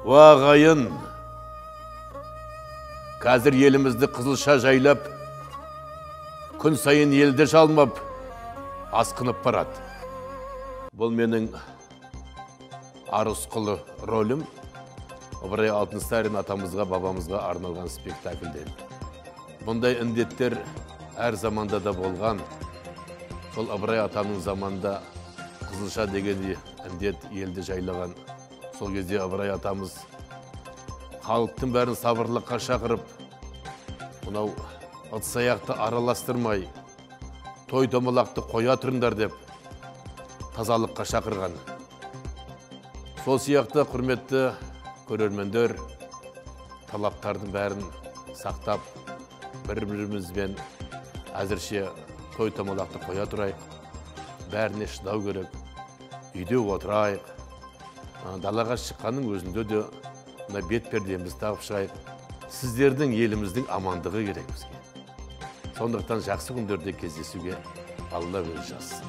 Ағайын, қазір елімізді қызылша жайлап, күн сайын елді жалмап, асқынып барады. Бұл менің арысқылы рөлім, Ыбырай Алтынсарин атамызға, бабамызға арналған спектакльден. Бұндай індеттер әр заманда да болған. Сол Ыбырай атамның заманда қызылша деген індет елді жайлаған. Сол кезде Ыбырай атамыз халықтың бәрін сабырлыққа шақырып, мынау ыдыс-аяқты араластырмай, той-томалақты қоя тұрыңдар деп тазалыққа шақырған. Сол сияқты құрметті көрермендер, талаптардың бәрін сақтап, бір-бірімізбен әзірше той-томалақты қоя тұрайық, бәріне шыдау керек, үйде отырайық. Далаға шыққанның өзінде де бет пердеміз тағып шығайық. Сіздердің еліміздің амандығы керек бізге. Сондықтан жақсы күндерде кездесуге Алла өзі жазсын.